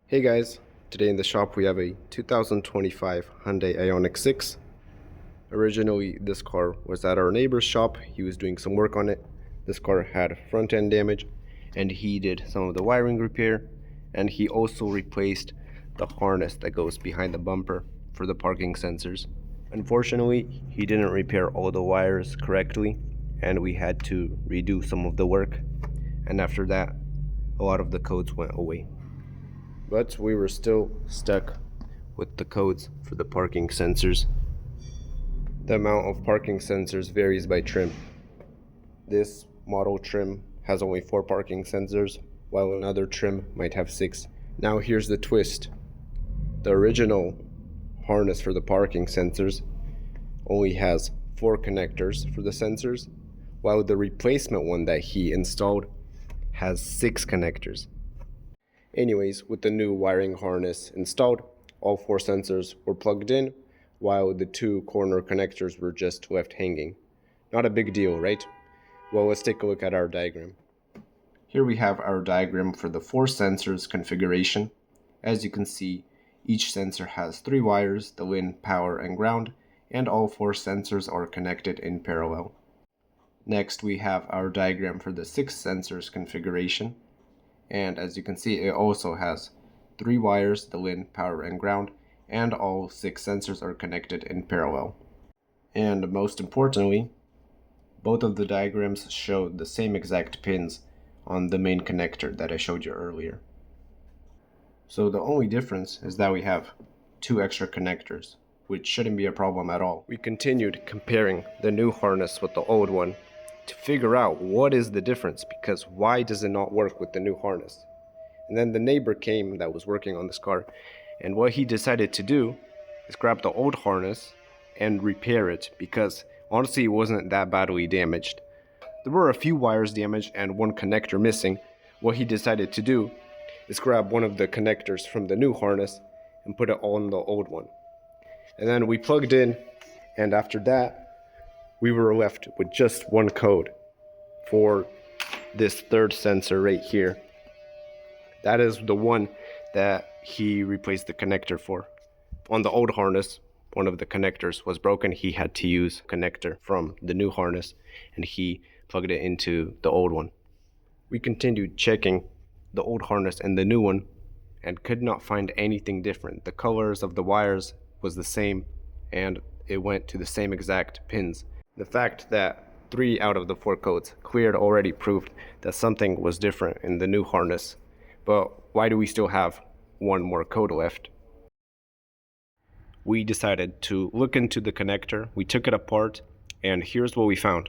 Hey guys, today in the shop we have a 2025 Hyundai Ioniq 6. Originally this car was at our neighbor's shop. He was doing some work on it. This car had front end damage and he did some of the wiring repair, and he also replaced the harness that goes behind the bumper for the parking sensors. Unfortunately, he didn't repair all the wires correctly and we had to redo some of the work, and after that a lot of the codes went away. But we were still stuck with the codes for the parking sensors. The amount of parking sensors varies by trim. This model trim has only 4 parking sensors, while another trim might have 6. Now here's the twist. The original harness for the parking sensors only has 4 connectors for the sensors, while the replacement one that he installed has 6 connectors. Anyways, with the new wiring harness installed, all 4 sensors were plugged in, while the 2 corner connectors were just left hanging. Not a big deal, right? Well, let's take a look at our diagram. Here we have our diagram for the 4 sensors configuration. As you can see, each sensor has 3 wires, the LIN, power, and ground, and all 4 sensors are connected in parallel. Next, we have our diagram for the 6 sensors configuration. And as you can see, it also has 3 wires, the LIN, power, and ground, and all 6 sensors are connected in parallel. And most importantly, both of the diagrams show the same exact pins on the main connector that I showed you earlier. So the only difference is that we have 2 extra connectors, which shouldn't be a problem at all. We continued comparing the new harness with the old one to figure out what is the difference, because why does it not work with the new harness? And then the neighbor came that was working on this car, and what he decided to do is grab the old harness and repair it, because honestly it wasn't that badly damaged. There were a few wires damaged and 1 connector missing. What he decided to do is grab one of the connectors from the new harness and put it on the old one. And then we plugged in, and after that we were left with just 1 code for this 3rd sensor right here. That is the one that he replaced the connector for. On the old harness, one of the connectors was broken. He had to use a connector from the new harness, and he plugged it into the old one. We continued checking the old harness and the new one and could not find anything different. The colors of the wires was the same, and it went to the same exact pins. The fact that 3 out of the 4 codes cleared already proved that something was different in the new harness. But why do we still have 1 more code left? We decided to look into the connector. We took it apart, and here's what we found.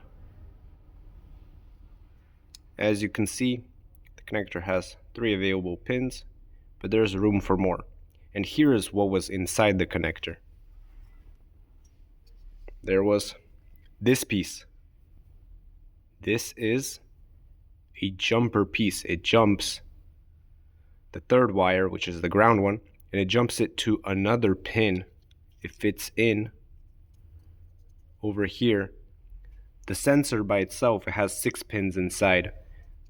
As you can see, the connector has 3 available pins, but there's room for more. And here is what was inside the connector. There was this piece. This is a jumper piece. It jumps the 3rd wire, which is the ground one, and it jumps it to another pin. It fits in over here. The sensor by itself, it has 6 pins inside.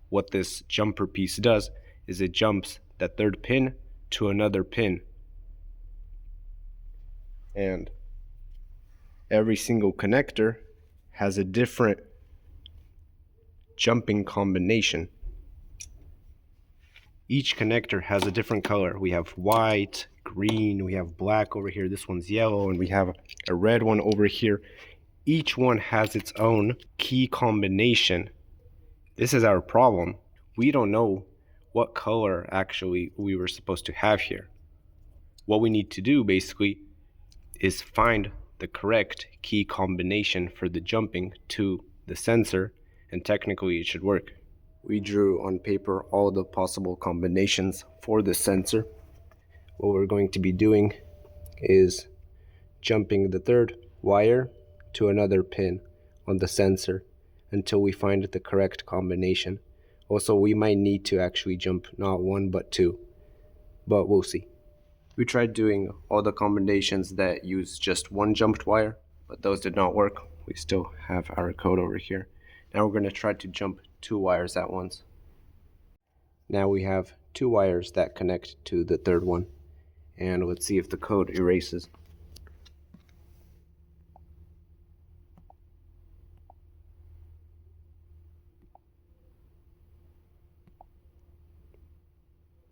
What this jumper piece does is it jumps that 3rd pin to another pin. And every single connector has a different jumping combination. Each connector has a different color. We have white, green, we have black over here, this one's yellow, and we have a red one over here. Each one has its own key combination. This is our problem. We don't know what color actually we were supposed to have here. What we need to do basically is find the correct key combination for the jumping to the sensor, and technically it should work. We drew on paper all the possible combinations for the sensor. What we're going to be doing is jumping the 3rd wire to another pin on the sensor until we find the correct combination. Also, we might need to actually jump not 1 but 2, but we'll see. We tried doing all the combinations that use just 1 jumped wire, but those did not work. We still have our code over here. Now we're going to try to jump 2 wires at once. Now we have two wires that connect to the third one. And let's see if the code erases.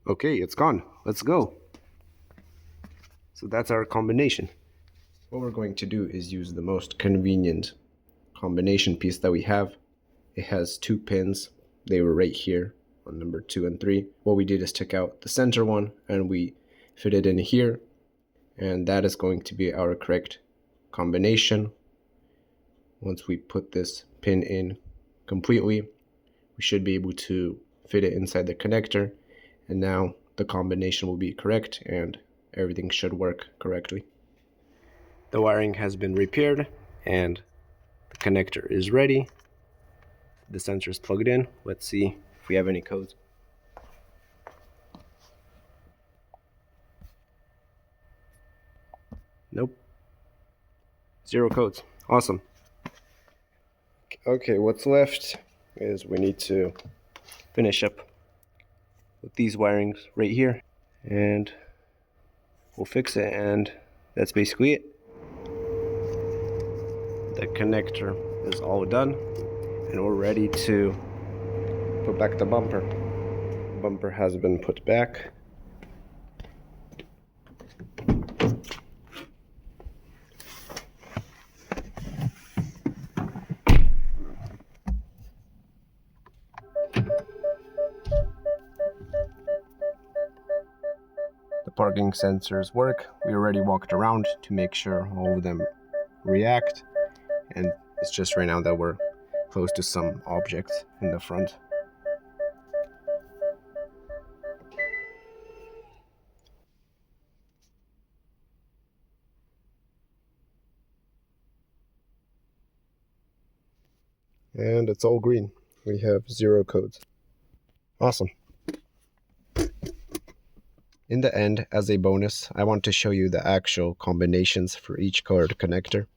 Okay, it's gone. Let's go. So that's our combination. What we're going to do is use the most convenient combination piece that we have. It has two pins. They were right here on number 2 and 3. What we did is took out the center one and we fit it in here, and that is going to be our correct combination. Once we put this pin in completely, we should be able to fit it inside the connector, and now the combination will be correct and everything should work correctly. The wiring has been repaired and the connector is ready. The sensor is plugged in. Let's see if we have any codes. Nope. 0 codes. Awesome. Okay, what's left is we need to finish up with these wirings right here, and we'll fix it, and that's basically it. The connector is all done, and we're ready to put back the bumper. The bumper has been put back. The parking sensors work. We already walked around to make sure all of them react, and it's just right now that we're close to some objects in the front. And it's all green. We have 0 codes. Awesome. In the end, as a bonus, I want to show you the actual combinations for each colored connector.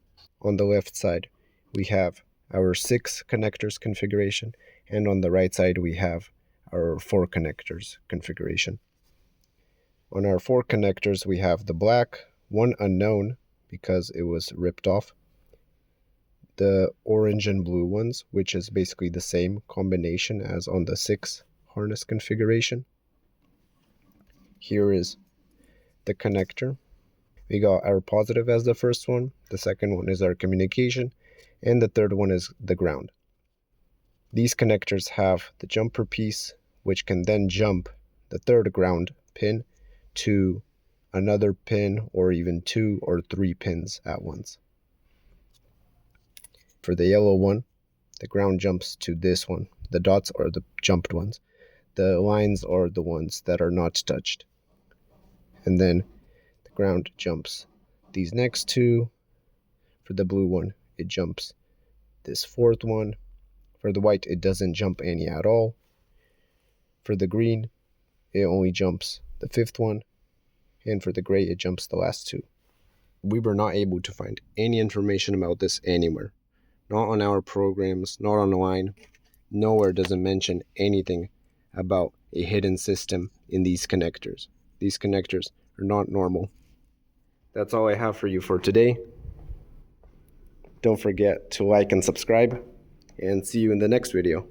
On the left side, we have our 6 connectors configuration, and on the right side, we have our 4 connectors configuration. On our 4 connectors, we have the black, one unknown because it was ripped off, the orange and blue ones, which is basically the same combination as on the 6 harness configuration. Here is the connector. We got our positive as the first one, the second one is our communication, and the third one is the ground. These connectors have the jumper piece, which can then jump the third ground pin to another pin, or even 2 or 3 pins at once. For the yellow one, the ground jumps to this one. The dots are the jumped ones. The lines are the ones that are not touched. And then the ground jumps these next 2. For the blue one, it jumps this 4th one. For the white, it doesn't jump any at all. For the green, it only jumps the 5th one. And for the gray, it jumps the last 2. We were not able to find any information about this anywhere. Not on our programs, not online. Nowhere does it mention anything about a hidden system in these connectors. These connectors are not normal. That's all I have for you for today. Don't forget to like and subscribe, and see you in the next video.